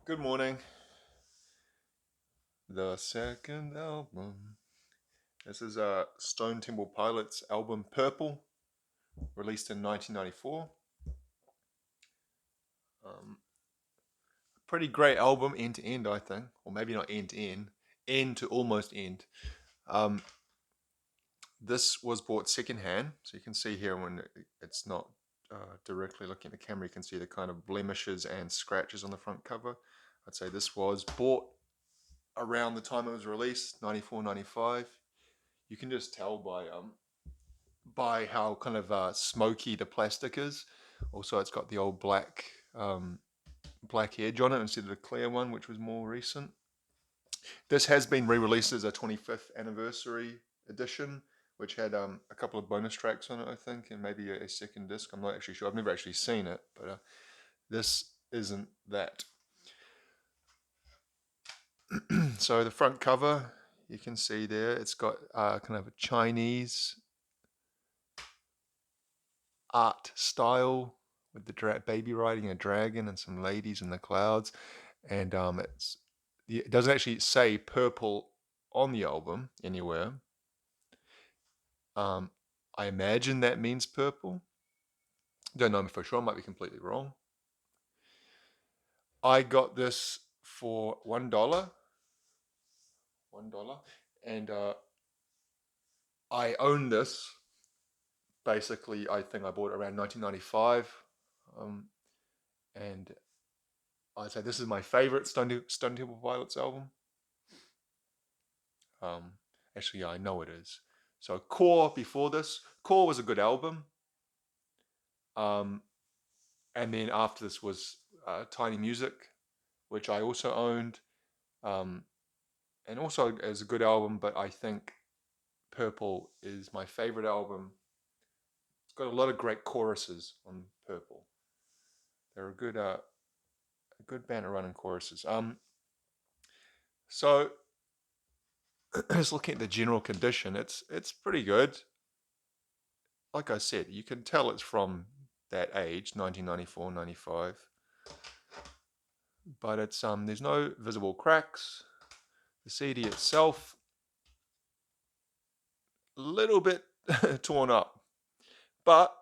Good morning. The second album. This is Stone Temple Pilots' album Purple, released in 1994. Um, Pretty great album, end to end, I think, or maybe not end to almost end. Um, this was bought secondhand, so you can see here when it's not directly looking at the camera, you can see the kind of blemishes and scratches on the front cover. I'd say this was bought around the time it was released, 94, 95. You can just tell by how kind of smoky the plastic is. Also, it's got the old black edge on it instead of the clear one, which was more recent. This has been re-released as a 25th anniversary edition, which had a couple of bonus tracks on it, I think, and maybe a second disc. I'm not actually sure. I've never actually seen it, but this isn't that. So the front cover, you can see there, it's got kind of a Chinese art style with the baby riding a dragon and some ladies in the clouds, and it doesn't actually say purple on the album anywhere. Um, I imagine that means purple. Don't know for sure. I might be completely wrong. I got this for $1, $1, and I own this. Basically, I think I bought it around 1995, um, and I'd say this is my favorite Stone Temple Pilots album. Um, Actually, yeah, I know it is. So Core before this, Core was a good album. Um, and then after this was Tiny Music, which I also owned, um, and also is a good album. But I think Purple is my favorite album. It's got a lot of great choruses on Purple. They're a good band of running choruses. So just looking at the general condition, it's pretty good. Like I said, you can tell it's from that age, 1994, 95. But it's there's no visible cracks. The CD itself, a little bit torn up, but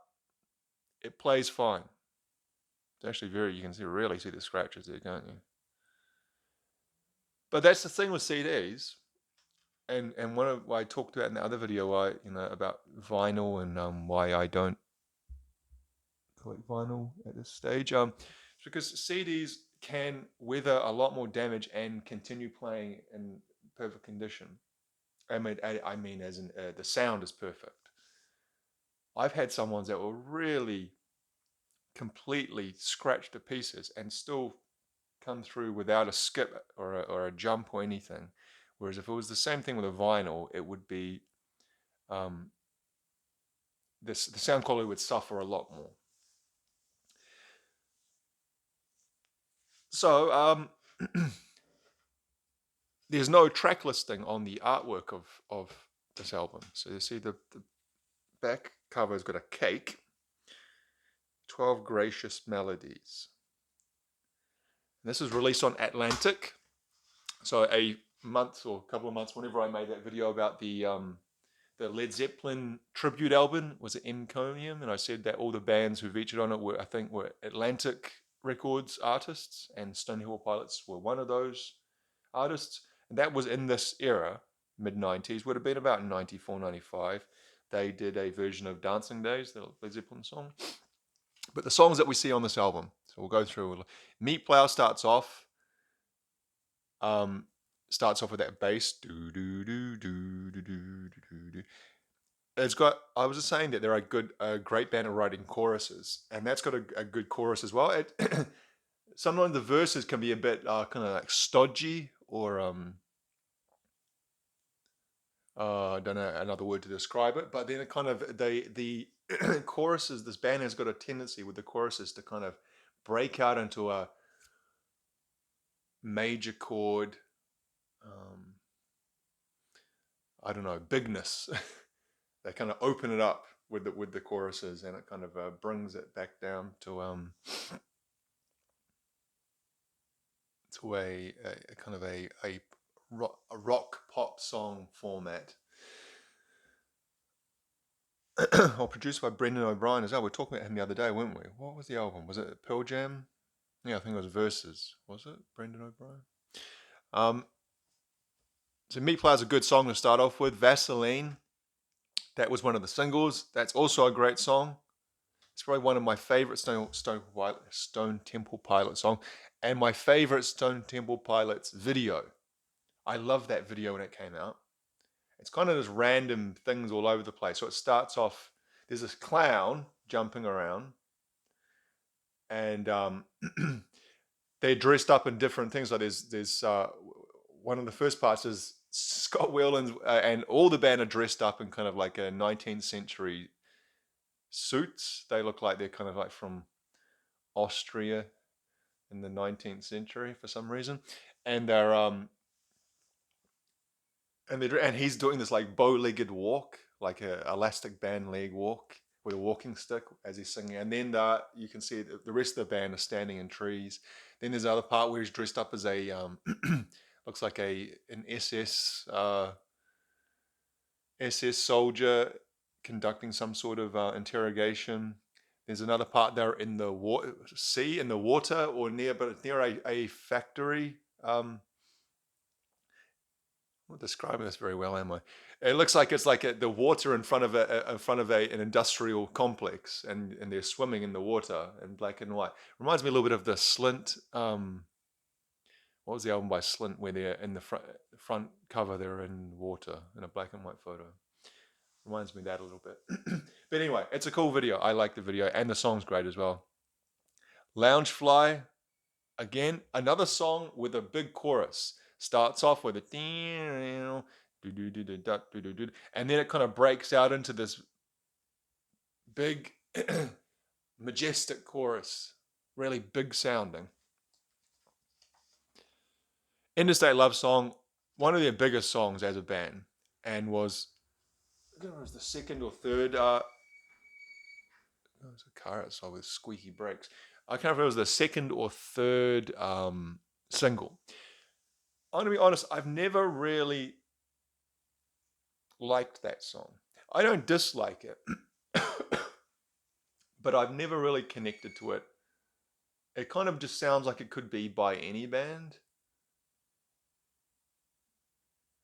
it plays fine. It's actually you can really see the scratches there, can't you? But that's the thing with CDs, and one of what I talked about in the other video, about vinyl and why I don't collect vinyl at this stage. It's because CDs can weather a lot more damage and continue playing in perfect condition. I mean, as in the sound is perfect. I've had some ones that were really completely scratched to pieces and still come through without a skip or a jump or anything. Whereas if it was the same thing with a vinyl, it would be um, the sound quality would suffer a lot more. So there's no track listing on the artwork of this album. So you see the back cover's got a cake, 12 Gracious Melodies. And this was released on Atlantic. So a month or a couple of months, whenever I made that video about the Led Zeppelin tribute album, was it Enconium, and I said that all the bands who featured on it were Atlantic Records artists, and Stone Temple Pilots were one of those artists. And that was in this era, mid 90s, would have been about 94, 95. They did a version of Dancing Days, the Led Zeppelin song. But the songs that we see on this album, so we'll go through. Meat Plow um, starts off with that bass. Do, do, do, do, do, do, do, do. It's got, I was just saying that there are a great band of writing choruses, and that's got a good chorus as well. Sometimes the verses can be a bit kind of like stodgy or I don't know another word to describe it, but then it kind of the choruses. This band has got a tendency with the choruses to kind of break out into a major chord. Um, I don't know, bigness. They kind of open it up with the choruses, and it kind of brings it back down to to a kind of a rock pop song format. Or produced by Brendan O'Brien as well. We were talking about him the other day, weren't we? What was the album? Was it Pearl Jam? Yeah, I think it was Versus. Was it Brendan O'Brien? Um, so Meat Pie is a good song to start off with. Vaseline, that was one of the singles. That's also a great song. It's probably one of my favorite Stone Temple Pilot song, and my favorite Stone Temple Pilots video. I love that video when it came out. It's kind of just random things all over the place. So it starts off, there's this clown jumping around, and they're dressed up in different things. So there's one of the first parts is Scott Weiland and all the band are dressed up in kind of like a 19th century suits. They look like they're kind of like from Austria in the 19th century for some reason, and they're and he's doing this like bow-legged walk, like a elastic band leg walk with a walking stick as he's singing. And then you can see the rest of the band are standing in trees. Then there's another part where he's dressed up as a looks like an SS soldier conducting some sort of interrogation. There's another part there in the sea, in the water, or near, but it's near a factory. I'm not describing this very well, am I? It looks like it's like the water in front of an industrial complex, and they're swimming in the water in black and white. Reminds me a little bit of the Slint. What was the album by Slint where they're in the front cover? They're in water in a black and white photo. Reminds me of that a little bit. But anyway, it's a cool video. I like the video, and the song's great as well. Loungefly, again, another song with a big chorus. Starts off with a and then it kind of breaks out into this big majestic chorus, really big sounding. Interstate Love Song, one of their biggest songs as a band, and was, I don't know, it was the second or third it was a car outside with squeaky brakes. I can't remember if it was the second or third single. I'm going to be honest, I've never really liked that song. I don't dislike it, but I've never really connected to it. It kind of just sounds like it could be by any band.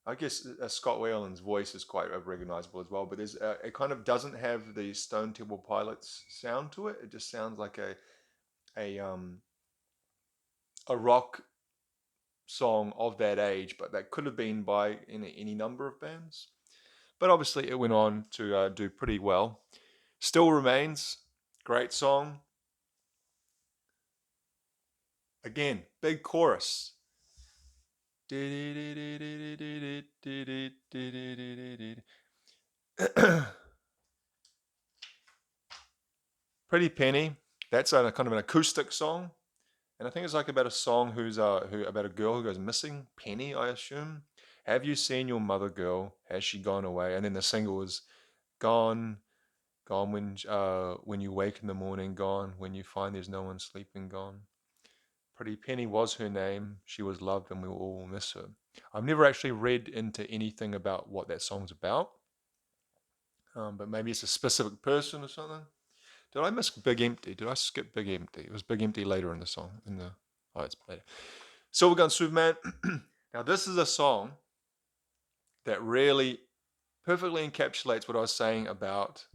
I guess Scott Weiland's voice is quite recognizable as well, but it kind of doesn't have the Stone Temple Pilots sound to it. It just sounds like a rock song of that age, but that could have been by any number of bands. But obviously, it went on to do pretty well. Still Remains, great song. Again, big chorus. Pretty Penny. That's a kind of an acoustic song, and I think it's like about a song about a girl who goes missing. Penny, I assume. Have you seen your mother, girl? Has she gone away? And then the single was gone, gone when you wake in the morning, gone when you find there's no one sleeping, gone. Pretty Penny was her name. She was loved, and we will all miss her. I've never actually read into anything about what that song's about, but maybe it's a specific person or something. Did I miss Big Empty? Did I skip Big Empty? It was Big Empty later in the song. It's later. Silver Gun Superman. Now this is a song that really perfectly encapsulates what I was saying about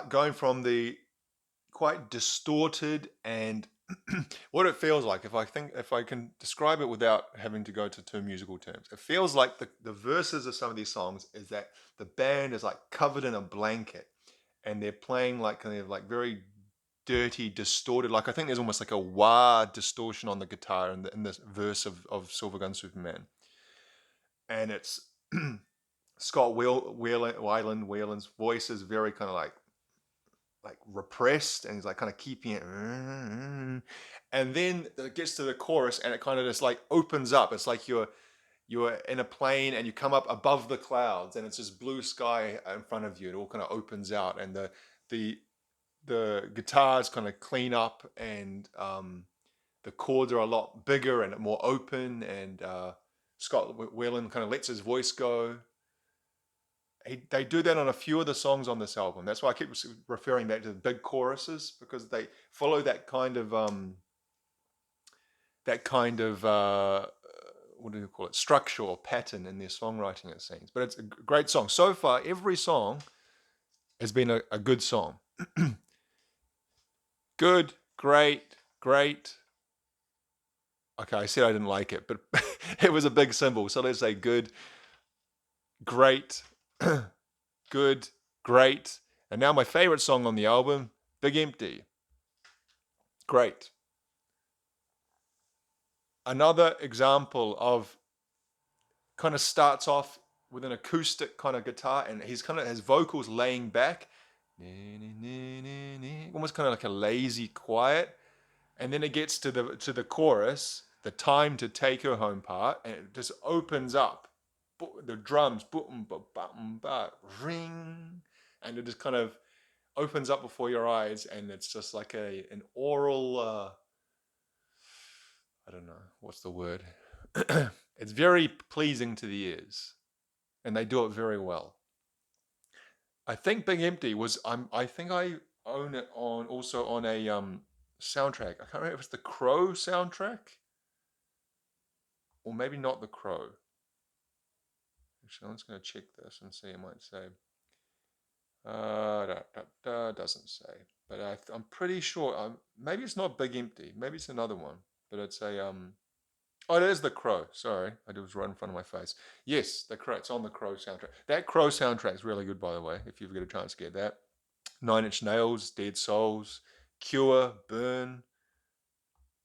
going from the quite distorted and what it feels like. If I can describe it without having to go to two musical terms, it feels like the verses of some of these songs is that the band is like covered in a blanket and they're playing like kind of like very dirty, distorted. Like I think there's almost like a wah distortion on the guitar in this verse of Silver Gun Superman, and it's Scott Weiland's voice is very kind of like repressed, and he's like kind of keeping it, and then it gets to the chorus and it kind of just like opens up. It's like you're in a plane and you come up above the clouds and it's just blue sky in front of you. It all kind of opens out, and the guitars kind of clean up, and the chords are a lot bigger and more open, and Scott Weiland kind of lets his voice go. They do that on a few of the songs on this album. That's why I keep referring back to the big choruses, because they follow that kind of what do you call it, structure or pattern in their songwriting, it seems. But it's a great song so far. Every song has been a good song. Good, great, great. Okay, I said I didn't like it, but it was a big symbol. So let's say good, great, good, great. And now my favorite song on the album, Big Empty. Great. Another example of kind of starts off with an acoustic kind of guitar, and he's kind of his vocals laying back, almost kind of like a lazy quiet, and then it gets to the chorus, the time to take her home part, and it just opens up. The drums, boom, ba, bum, ba, ring, and it just kind of opens up before your eyes, and it's just like an oral. I don't know what's the word. It's very pleasing to the ears, and they do it very well. I think Big Empty was. I think I own it on also on a soundtrack. I can't remember if it's the Crow soundtrack, or maybe not the Crow. Actually, I'm just going to check this and see. It might say. Doesn't say, but I'm pretty sure. Maybe it's not Big Empty. Maybe it's another one. But it's a Oh, it is the Crow. Sorry, I was right in front of my face. Yes, the Crow. It's on the Crow soundtrack. That Crow soundtrack is really good, by the way. If you get a chance to get that. Nine Inch Nails, Dead Souls, Cure, Burn,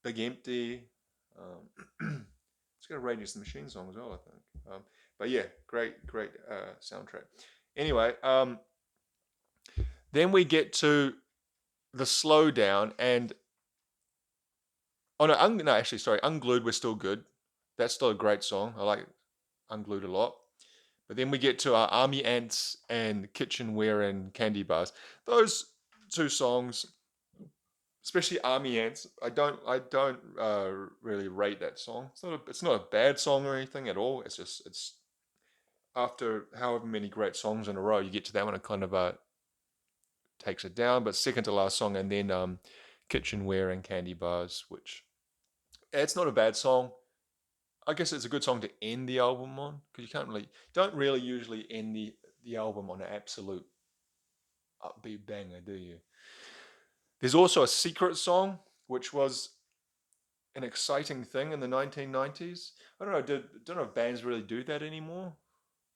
Big Empty. It's got a Rage Against the Machine song as well, I think. But yeah, great soundtrack. Anyway, then we get to the slowdown, and actually, sorry, Unglued, we're still good. That's still a great song. I like Unglued a lot. But then we get to our Army Ants and Kitchenware and Candy Bars. Those two songs, especially Army Ants, I don't really rate that song. It's not a bad song or anything at all. It's after however many great songs in a row, you get to that one, it kind of takes it down. But second to last song, and then Kitchenware and Candy Bars, which it's not a bad song. I guess it's a good song to end the album on, because don't really usually end the album on an absolute upbeat banger, do you? There's also a secret song, which was an exciting thing in the 1990s. I don't know if bands really do that anymore.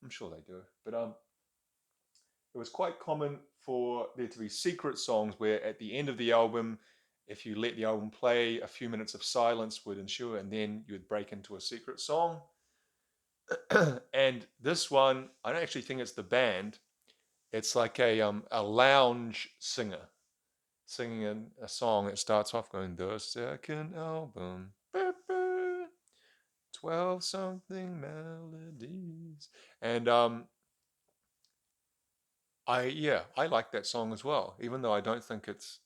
I'm sure they do, but it was quite common for there to be secret songs where at the end of the album, if you let the album play, a few minutes of silence would ensue, and then you would break into a secret song. And this one, I don't actually think it's the band. It's like a lounge singer singing a song. It starts off going, the second album, 12 something melodies. And I like that song as well, even though I don't think it's,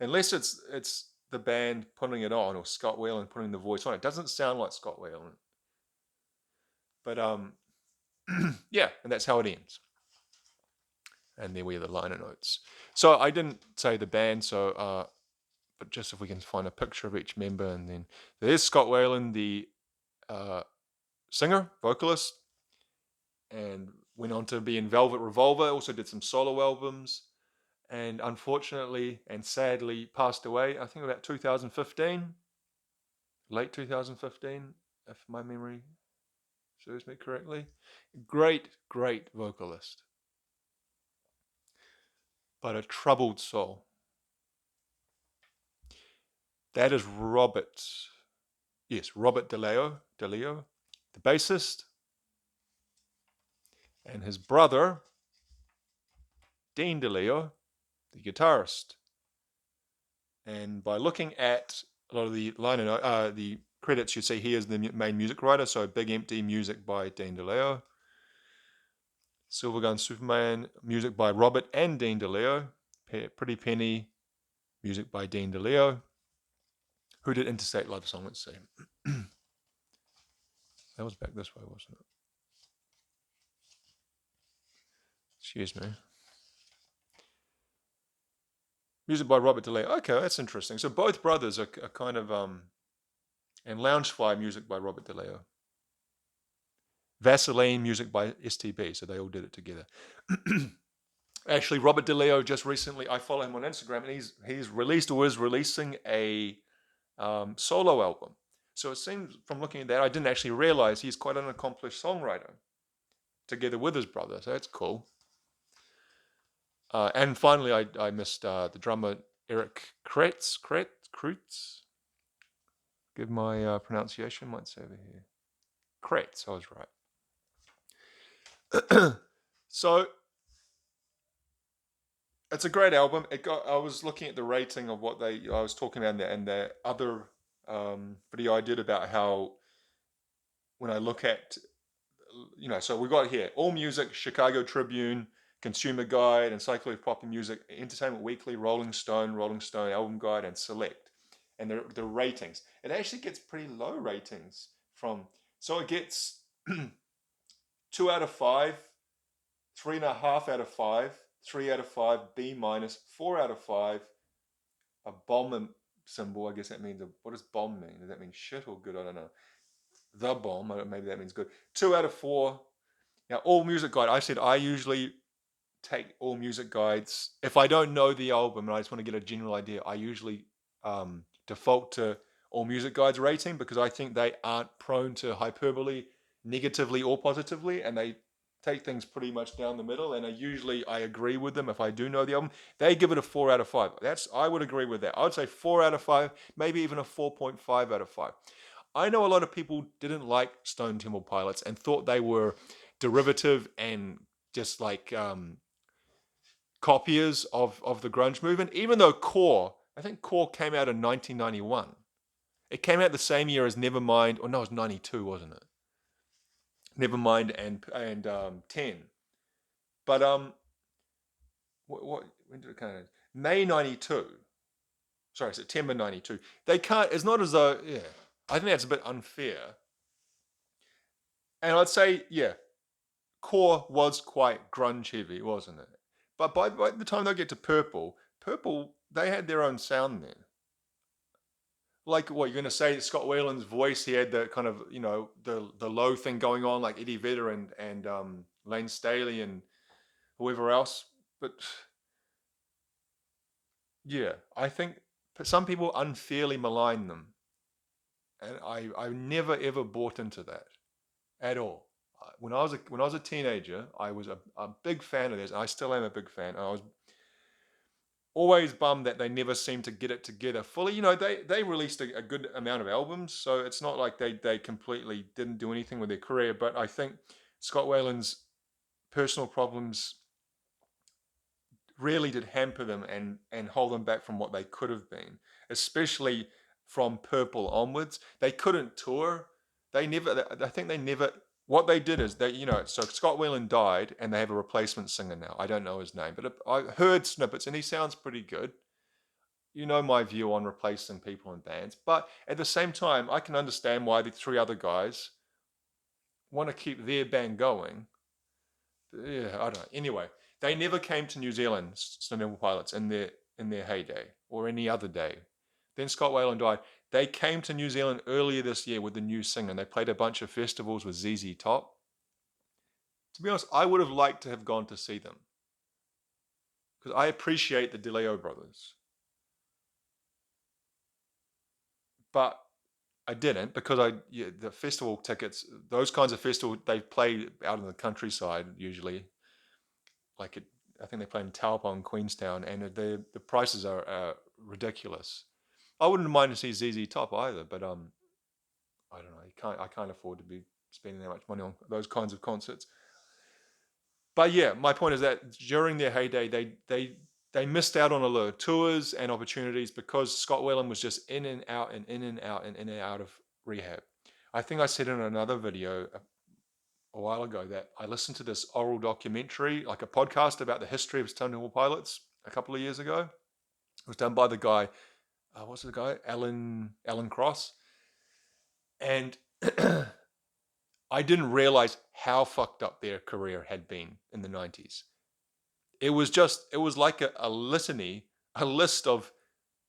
unless it's the band putting it on or Scott Weiland putting the voice on. It doesn't sound like Scott Weiland. But yeah, and that's how it ends. And then we have the liner notes. So I didn't say the band, so but just if we can find a picture of each member, and then there's Scott Weiland, the singer, vocalist, and went on to be in Velvet Revolver. Also did some solo albums, and unfortunately and sadly passed away. I think about 2015, late 2015, if my memory serves me correctly. Great vocalist, but a troubled soul. That is Robert DeLeo, the bassist, and his brother, Dean DeLeo, the guitarist. And by looking at a lot of the credits, you see he is the main music writer. So Big Empty, music by Dean DeLeo. Silver Gun Superman, music by Robert and Dean DeLeo. Pretty Penny, music by Dean DeLeo. Who did Interstate Love Song? Let's see. That was back this way, wasn't it? Excuse me. Music by Robert DeLeo. Okay, that's interesting. So both brothers are kind of and Loungefly music by Robert DeLeo. Vaseline music by STB. So they all did it together. Actually, Robert DeLeo just recently, I follow him on Instagram, and he's released or is releasing a solo album. So it seems from looking at that, I didn't actually realize he's quite an accomplished songwriter together with his brother. So that's cool. And finally, I missed the drummer Eric Kretz. Give my pronunciation, might say over here. Kretz, I was right. So it's a great album. I was looking at the rating of what I was talking about and the other video I did about how when I look at, so we got here All Music, Chicago Tribune, Consumer Guide, Encyclopedia of Pop Music, Entertainment Weekly, Rolling Stone Album Guide, and Select. And the ratings. It actually gets pretty low ratings so it gets 2 out of 5, 3.5 out of 5, 3 out of 5, B minus, 4 out of 5, a bomb symbol. I guess that means, what does bomb mean? Does that mean shit or good? I don't know. The bomb, maybe that means good. 2 out of 4. Now, All Music Guide, I said I usually take All Music Guides. If I don't know the album and I just want to get a general idea, I usually default to All Music Guides rating because I think they aren't prone to hyperbole negatively or positively, and they take things pretty much down the middle, and I agree with them if I do know the album. They give it a 4 out of 5. I would agree with that. I would say 4 out of 5, maybe even a 4.5 out of 5. I know a lot of people didn't like Stone Temple Pilots and thought they were derivative and just like copiers of the grunge movement, even though I think Core came out in 1991. It came out the same year as Nevermind, or no, it was 92, wasn't it? Nevermind and 10. But when did it come out? May 92. Sorry, September 92. They can't, it's not as though, yeah, I think that's a bit unfair. And I'd say, yeah, Core was quite grunge heavy, wasn't it? But by the time they get to Purple, they had their own sound then. Like what you're going to say, Scott Weiland's voice, he had the kind of, the low thing going on, like Eddie Vedder and Lane Staley and whoever else. But yeah, I think some people unfairly malign them. And I never ever bought into that at all. When I was a teenager, I was a big fan of theirs. I still am a big fan. I was always bummed that they never seemed to get it together fully. They released a good amount of albums, so it's not like they completely didn't do anything with their career. But I think Scott Weiland's personal problems really did hamper them and hold them back from what they could have been, especially from Purple onwards. They couldn't tour. I think they never. What they did is so Scott Weiland died and they have a replacement singer now. I don't know his name, but I heard snippets and he sounds pretty good. You know my view on replacing people in bands, but at the same time, I can understand why the three other guys want to keep their band going. Yeah, I don't know. Anyway, they never came to New Zealand, Stone Temple Pilots, in their heyday or any other day. Then Scott Weiland died. They came to New Zealand earlier this year with the new singer, and they played a bunch of festivals with ZZ Top. To be honest, I would have liked to have gone to see them because I appreciate the DeLeo brothers, but I didn't because the festival tickets, those kinds of festivals, they play out in the countryside usually. I think they play in Taupo and Queenstown, and the prices are ridiculous. I wouldn't mind to see ZZ Top either, but I don't know. I can't afford to be spending that much money on those kinds of concerts. But yeah, my point is that during their heyday, they missed out on a lot of tours and opportunities because Scott Weiland was just in and out and in and out and in and out of rehab. I think I said in another video a while ago that I listened to this oral documentary, like a podcast about the history of Stone Temple Pilots a couple of years ago. It was done by the guy what's the guy? Alan Cross. And I didn't realize how fucked up their career had been in the 90s. It was like a litany, a list of,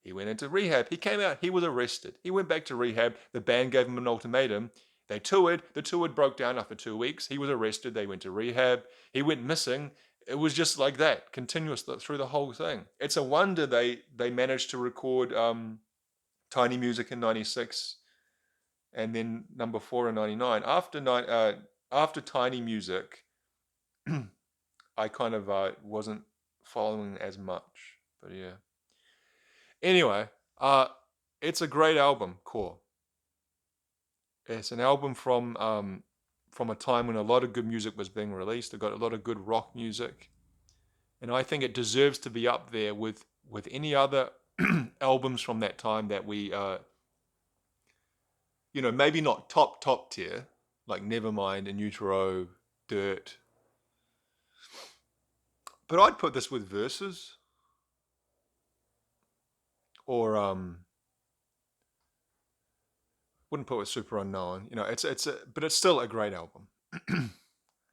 he went into rehab, he came out, he was arrested, he went back to rehab, the band gave him an ultimatum, they toured, the tour broke down after 2 weeks, he was arrested, they went to rehab, he went missing. It was just like that, continuous through the whole thing. It's a wonder they managed to record Tiny Music in 96 and then number 4 in 99. After Tiny Music, I kind of wasn't following as much. But yeah. Anyway, it's a great album, Core. It's an album from a time when a lot of good music was being released. It got a lot of good rock music, and I think it deserves to be up there with any other albums from that time that we, maybe not top tier, like Nevermind, In Utero, Dirt. But I'd put this with Verses or wouldn't put it with Super Unknown. But it's still a great album,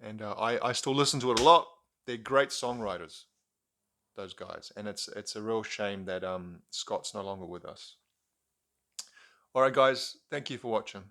and I still listen to it a lot. They're great songwriters, those guys, and it's a real shame that Scott's no longer with us. All right, guys, thank you for watching.